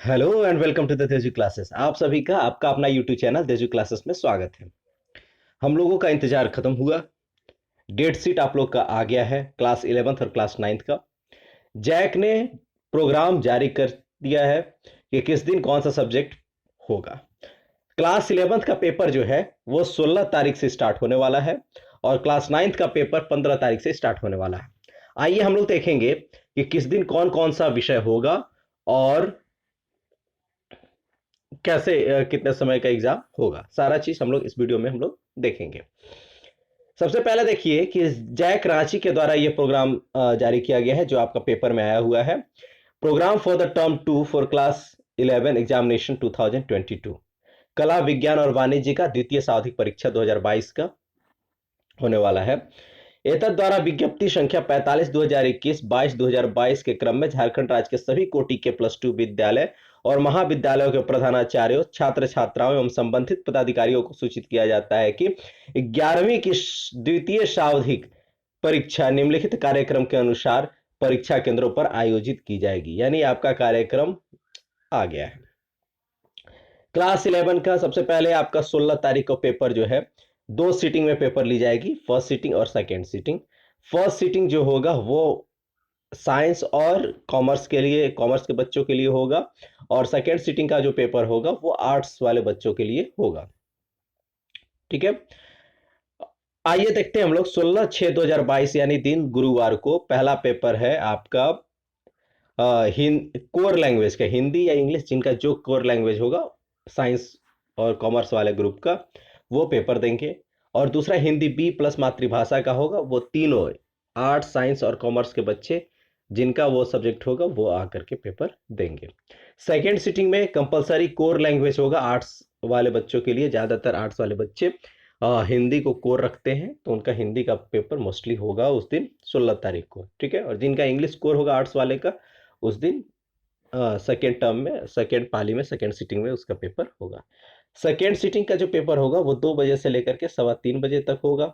Hello and welcome to the Teju classes. आप सभी का आपका अपना यूट्यूब चैनल तेजू क्लासेस में स्वागत है। हम लोगों का इंतजार खत्म हुआ। डेट शीट आप लोग का आ गया है क्लास 11th और क्लास 9th का। जैक ने प्रोग्राम जारी कर दिया है कि किस दिन कौन सा सब्जेक्ट होगा। क्लास 11th का पेपर जो है वो 16 तारीख से स्टार्ट होने वाला है और क्लास 9th का पेपर 15 तारीख से स्टार्ट होने वाला है। आइए हम लोग देखेंगे कि किस दिन कौन कौन सा विषय होगा और कैसे कितने समय का एग्जाम होगा। सारा चीज हम लोग इस वीडियो में हम लोग देखेंगे। सबसे पहले देखिए कि जैक रांची के द्वारा यह प्रोग्राम जारी किया गया है जो आपका पेपर में आया हुआ है। Programme for the term 2 for class 11 examination 2022, कला विज्ञान और वाणिज्य का द्वितीय सावधिक परीक्षा 2022 का होने वाला है। एतद द्वारा विज्ञप्ति संख्या 45 2021 22 2022 के क्रम में झारखंड राज्य के सभी कोटि के +2 विद्यालय और महाविद्यालयों के प्रधानाचार्यों, छात्र छात्राओं एवं संबंधित पदाधिकारियों को सूचित किया जाता है कि 11वीं की द्वितीय सावधिक परीक्षा निम्नलिखित कार्यक्रम के अनुसार परीक्षा केंद्रों पर आयोजित की जाएगी। यानी आपका कार्यक्रम आ गया है। क्लास 11 का सबसे पहले आपका 16 तारीख को पेपर जो है दो सीटिंग में पेपर ली जाएगी, फर्स्ट सीटिंग और सेकेंड सीटिंग। फर्स्ट सीटिंग जो होगा वो साइंस और कॉमर्स के लिए, कॉमर्स के बच्चों के लिए होगा और सेकेंड सीटिंग का जो पेपर होगा वो आर्ट्स वाले बच्चों के लिए होगा। ठीक है, आइए देखते हैं हम लोग 16/6/2022 यानी दिन गुरुवार को पहला पेपर है आपका कोर लैंग्वेज का, हिंदी या इंग्लिश जिनका जो कोर लैंग्वेज होगा साइंस और कॉमर्स वाले ग्रुप का वो पेपर देंगे। और दूसरा हिंदी बी प्लस मातृभाषा का होगा, वो तीनों आर्ट्स साइंस और कॉमर्स के बच्चे जिनका वो सब्जेक्ट होगा वो आकर के पेपर देंगे। सेकेंड सिटिंग में कंपलसरी कोर लैंग्वेज होगा आर्ट्स वाले बच्चों के लिए। ज़्यादातर आर्ट्स वाले बच्चे हिंदी को कोर रखते हैं तो उनका हिंदी का पेपर मोस्टली होगा उस दिन 16 तारीख को। ठीक है, और जिनका इंग्लिश कोर होगा आर्ट्स वाले का उस दिन सेकेंड टर्म में, सेकेंड पाली में, सेकेंड सिटिंग में उसका पेपर होगा। सेकेंड सिटिंग का जो पेपर होगा वो 2 बजे से लेकर के 3:15 बजे तक होगा।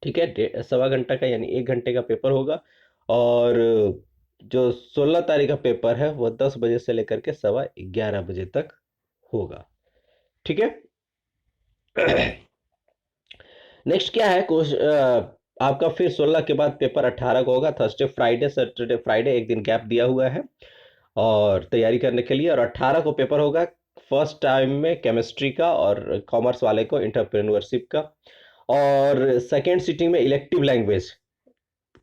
ठीक है, सवा घंटा का यानी 1 घंटे का पेपर होगा। और जो 16 तारीख का पेपर है वो 10 बजे से लेकर के 11:15 बजे तक होगा। ठीक है। नेक्स्ट क्या है आपका फिर 16 के बाद पेपर 18 को होगा, थर्सडे फ्राइडे सैटरडे फ्राइडे एक दिन गैप दिया हुआ है और तैयारी करने के लिए। और 18 को पेपर होगा फर्स्ट टाइम में केमिस्ट्री का और कॉमर्स वाले को एंटरप्रेन्योरशिप का। और सेकेंड सिटिंग में इलेक्टिव लैंग्वेज,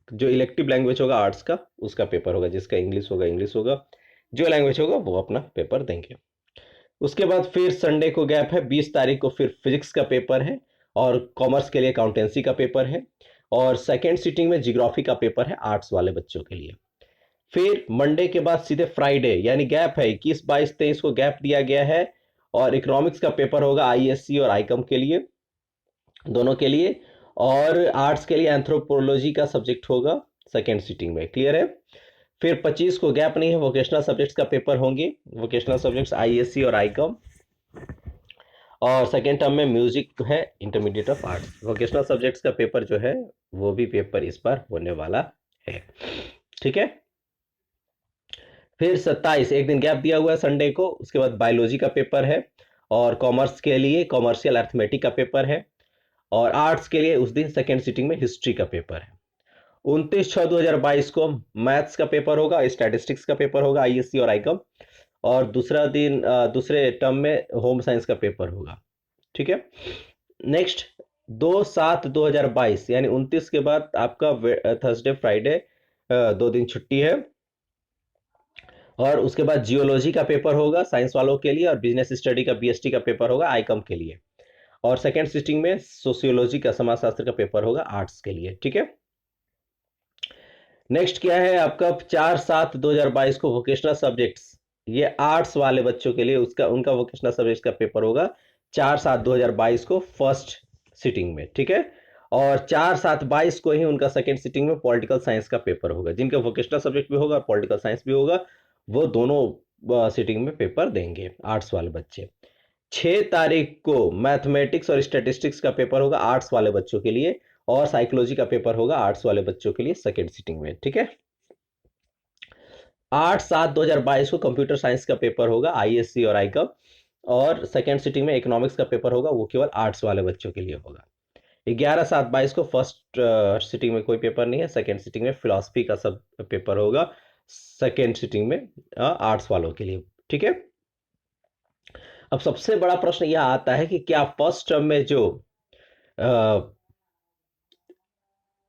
जो इलेक्टिव लैंग्वेज होगा आर्ट्स का उसका पेपर होगा, जिसका इंग्लिश होगा इंग्लिश होगा, जो लैंग्वेज होगा वो अपना पेपर देंगे। उसके बाद फिर संडे को गैप है, 20 तारीख को फिर फिजिक्स का पेपर है और कॉमर्स के लिए अकाउंटेंसी का पेपर है। और सेकेंड सिटिंग में जियोग्राफी का पेपर है आर्ट्स वाले बच्चों के लिए। फिर मंडे के बाद सीधे फ्राइडे यानी गैप है, 21 22 23 को गैप दिया गया है और इकोनॉमिक्स का पेपर होगा आईएससी और आईकॉम के लिए, दोनों के लिए। और आर्ट्स के लिए एंथ्रोपोलॉजी का सब्जेक्ट होगा सेकेंड सिटिंग में। क्लियर है। फिर 25 को गैप नहीं है, वोकेशनल सब्जेक्ट्स का पेपर होंगे, वोकेशनल सब्जेक्ट्स आईएससी और आईकॉम। और सेकेंड टर्म में म्यूजिक है, intermediate of arts. Vocational subjects का पेपर जो है वो भी पेपर इस बार होने वाला है। ठीक है। फिर 27 एक दिन गैप दिया हुआ है संडे को, उसके बाद बायोलॉजी का पेपर है और कॉमर्स के लिए कॉमर्शियल अर्थमेटिक का पेपर है। और आर्ट्स के लिए उस दिन सेकेंड सिटिंग में हिस्ट्री का पेपर है। 29/6/2022 को मैथ्स का पेपर होगा, स्टैटिस्टिक्स का पेपर होगा आईएससी और आईकॉम। और दूसरा दिन दूसरे टर्म में होम साइंस का पेपर होगा। ठीक है। नेक्स्ट 2/7/2022 यानी 29 के बाद आपका थर्सडे फ्राइडे 2 दिन छुट्टी है। और उसके बाद जियोलॉजी का पेपर होगा साइंस वालों के लिए और बिजनेस स्टडी का बीएसटी का पेपर होगा आईकॉम के लिए। और सेकेंड सिटिंग में सोशियोलॉजी का, समाजशास्त्र का पेपर होगा आर्ट्स के लिए। ठीक है। नेक्स्ट क्या है आपका 4/7/2022 को वोकेशनल सब्जेक्ट्स, ये आर्ट्स वाले बच्चों के लिए उसका उनका वोकेशनल सब्जेक्ट्स का पेपर होगा 4/7/2022 को फर्स्ट सिटिंग में। ठीक है। और 4/7/22 को ही उनका सेकेंड सिटिंग में पॉलिटिकल साइंस का पेपर होगा, जिनका वोकेशनल सब्जेक्ट भी होगा और पॉलिटिकल साइंस भी होगा, वो दोनों सिटिंग में पेपर देंगे आर्ट्स वाले बच्चे। 6 तारीख को मैथमेटिक्स और स्टैटिस्टिक्स का पेपर होगा आर्ट्स वाले बच्चों के लिए और साइकोलॉजी का पेपर होगा आर्ट्स वाले बच्चों के लिए सेकेंड सिटिंग में। ठीक है। 8/7/2022 को कंप्यूटर साइंस का पेपर होगा, आईएससी और आईकम। और सेकेंड सिटिंग में इकोनॉमिक्स का पेपर होगा, वो केवल आर्ट्स वाले बच्चों के लिए होगा। 11/7/22 को फर्स्ट सिटिंग में कोई पेपर नहीं है, सेकेंड सिटिंग में फिलॉसफी का सब पेपर होगा, सेकेंड सिटिंग में आर्ट्स वालों के लिए। ठीक है। अब सबसे बड़ा प्रश्न यह आता है कि क्या फर्स्ट टर्म में जो अ,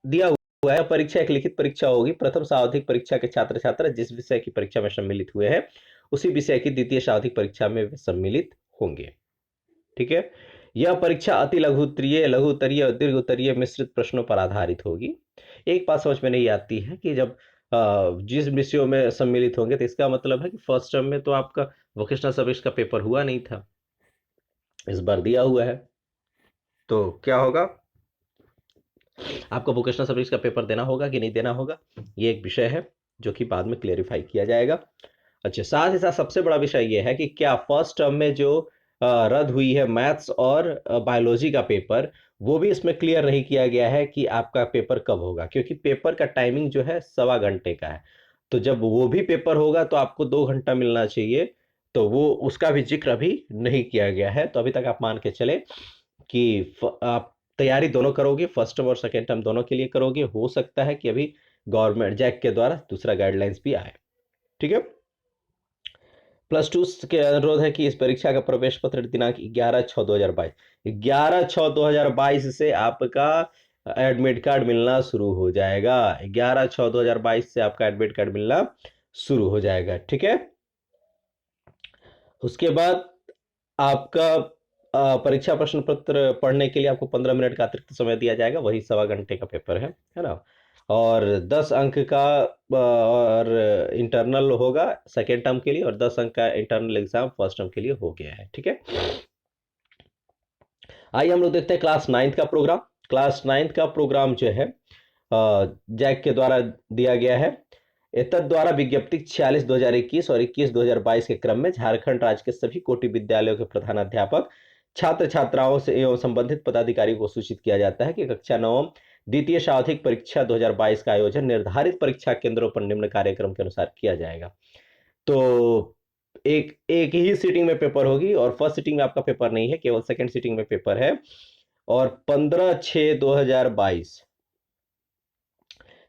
दिया हुआ है परीक्षा एक लिखित परीक्षा होगी, प्रथम सावधिक परीक्षा के छात्र छात्रा जिस विषय की परीक्षा में सम्मिलित हुए हैं उसी विषय की द्वितीय सावधिक परीक्षा में वे सम्मिलित होंगे। ठीक है। यह परीक्षा अति लघुत्तरीय, लघुत्तरीय और दीर्घ उत्तरीय मिश्रित प्रश्नों पर आधारित होगी। एक बात समझ में नहीं आती है कि जब जिस विषयों में सम्मिलित होंगे तो इसका मतलब है कि फर्स्ट टर्म में तो आपका वोकेशनल सब्जेक्ट का पेपर हुआ नहीं था, इस बार दिया हुआ है, तो क्या होगा, आपको वोकेशनल सब्जेक्ट का पेपर देना होगा कि नहीं देना होगा, ये एक विषय है जो कि बाद में क्लियरिफाई किया जाएगा। अच्छा, साथ ही साथ सबसे बड़ा विषय ये है कि क्या फर्स्ट टर्म में जो रद्द हुई है मैथ्स और बायोलॉजी का पेपर, वो भी इसमें क्लियर नहीं किया गया है कि आपका पेपर कब होगा, क्योंकि पेपर का टाइमिंग जो है 1.25 घंटे का है। तो जब वो भी पेपर होगा तो आपको 2 घंटा मिलना चाहिए, तो वो उसका भी जिक्र अभी नहीं किया गया है। तो अभी तक आप मान के चले कि आप तैयारी दोनों करोगे, फर्स्ट टर्म और सेकेंड टर्म दोनों के लिए करोगे। हो सकता है कि अभी गवर्नमेंट जैक के द्वारा दूसरा गाइडलाइंस भी आए। ठीक है। +2 के अनुरोध है कि इस परीक्षा का प्रवेश पत्र दिनांक 11/6/2022, 11/6/2022 से आपका एडमिट कार्ड मिलना शुरू हो जाएगा। 11/6/2022 से आपका एडमिट कार्ड मिलना शुरू हो जाएगा। ठीक है। उसके बाद आपका परीक्षा प्रश्न पत्र पढ़ने के लिए आपको 15 मिनट का अतिरिक्त समय दिया जाएगा, वही 1.25 घंटे का पेपर है ना। और 10 अंक का और इंटरनल होगा सेकेंड टर्म के लिए, और 10 अंक का इंटरनल एग्जाम फर्स्ट टर्म के लिए हो गया है। ठीक है। आइए हम लोग देखते हैं क्लास 9th का प्रोग्राम। क्लास 9th का प्रोग्राम जो है जैक के द्वारा दिया गया है। एतद द्वारा विज्ञप्ति 46/2021 और 21/2022 के क्रम में झारखंड राज्य के सभी कोटि विद्यालयों के प्रधानाध्यापक छात्र छात्राओं से एवं संबंधित पदाधिकारियों को सूचित किया जाता है कि कक्षा 9 द्वितीय सावधिक परीक्षा 2022 का आयोजन निर्धारित परीक्षा केंद्रों पर निम्न कार्यक्रम के अनुसार किया जाएगा। तो एक एक ही सीटिंग में पेपर होगी, और फर्स्ट सीटिंग में आपका पेपर नहीं है, केवल सेकंड सीटिंग में पेपर है। और 15/6/2022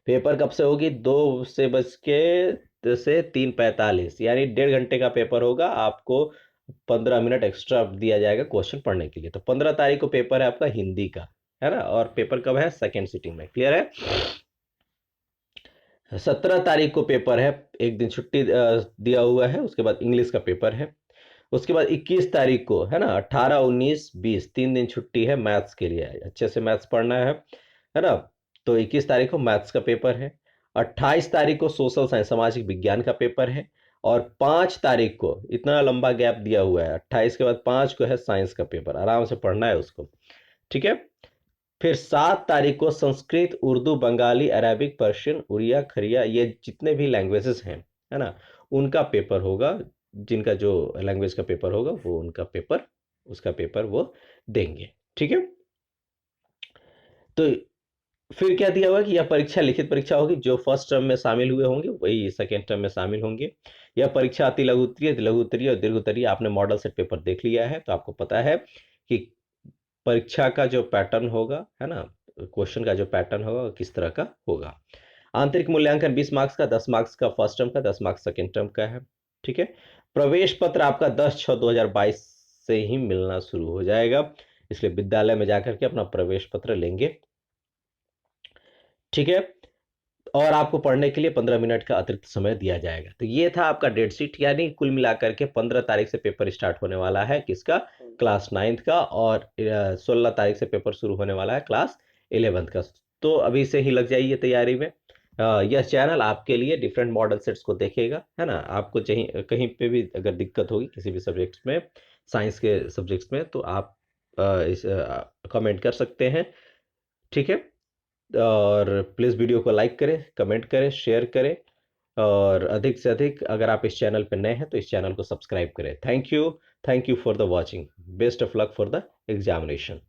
पेपर कब से होगी, 2 से 3:45, यानी 1.5 घंटे का पेपर होगा। आपको 15 मिनट एक्स्ट्रा दिया जाएगा क्वेश्चन पढ़ने के लिए। तो 15 तारीख को पेपर है आपका हिंदी का, है ना, और पेपर कब है, सेकेंड सीटिंग में। क्लियर है। 17 तारीख को पेपर है, एक दिन छुट्टी दिया हुआ है। उसके बाद इंग्लिश का पेपर है। उसके बाद 21 तारीख को, है ना, 18, 19, 20 3 दिन छुट्टी है मैथ्स के लिए, अच्छे से मैथ्स पढ़ना है ना। तो 21 तारीख को मैथ्स का पेपर है। 28 तारीख को सोशल साइंस सामाजिक विज्ञान का पेपर है। और 5 तारीख को, इतना लंबा गैप दिया हुआ है, 28 के बाद 5 को है साइंस का पेपर, आराम से पढ़ना है उसको। ठीक है। फिर 7 तारीख को संस्कृत, उर्दू, बंगाली, अरेबिक, पर्शियन, उड़िया, खरिया, ये जितने भी लैंग्वेजेस हैं, है ना, उनका पेपर होगा। जिनका जो लैंग्वेज का पेपर होगा वो उनका पेपर, उसका पेपर वो देंगे। ठीक है। तो फिर क्या दिया हुआ कि यह परीक्षा लिखित परीक्षा होगी, जो फर्स्ट टर्म में शामिल हुए होंगे वही सेकेंड टर्म में शामिल होंगे। यह परीक्षा अति लघु उत्तरीय, लघु उत्तरीय और दीर्घ उत्तरीय, आपने मॉडल सेट पेपर देख लिया है तो आपको पता है कि परीक्षा का जो पैटर्न होगा, है ना, क्वेश्चन का जो पैटर्न होगा वो किस तरह का होगा। आंतरिक मूल्यांकन 20 मार्क्स का, 10 मार्क्स का फर्स्ट टर्म का, 10 मार्क्स सेकेंड टर्म का है। ठीक है। प्रवेश पत्र आपका 10/6/2022 से ही मिलना शुरू हो जाएगा, इसलिए विद्यालय में जाकर के अपना प्रवेश पत्र लेंगे। ठीक है। और आपको पढ़ने के लिए 15 मिनट का अतिरिक्त समय दिया जाएगा। तो ये था आपका डेट शीट, यानी कुल मिलाकर के 15 तारीख से पेपर स्टार्ट होने वाला है किसका, क्लास 9th का। और 16 तारीख से पेपर शुरू होने वाला है क्लास 11th का। तो अभी से ही लग जाइए तैयारी में। यह चैनल आपके लिए डिफरेंट मॉडल सेट्स को देखेगा, है ना। आपको कहीं पे भी अगर दिक्कत होगी किसी भी सब्जेक्ट्स में, साइंस के सब्जेक्ट्स में, तो आप इस कमेंट कर सकते हैं। ठीक है। और प्लीज़ वीडियो को लाइक करें, कमेंट करें, शेयर करें, और अधिक से अधिक अगर आप इस चैनल पर नए हैं तो इस चैनल को सब्सक्राइब करें। Thank you for the watching. Best of luck for the examination.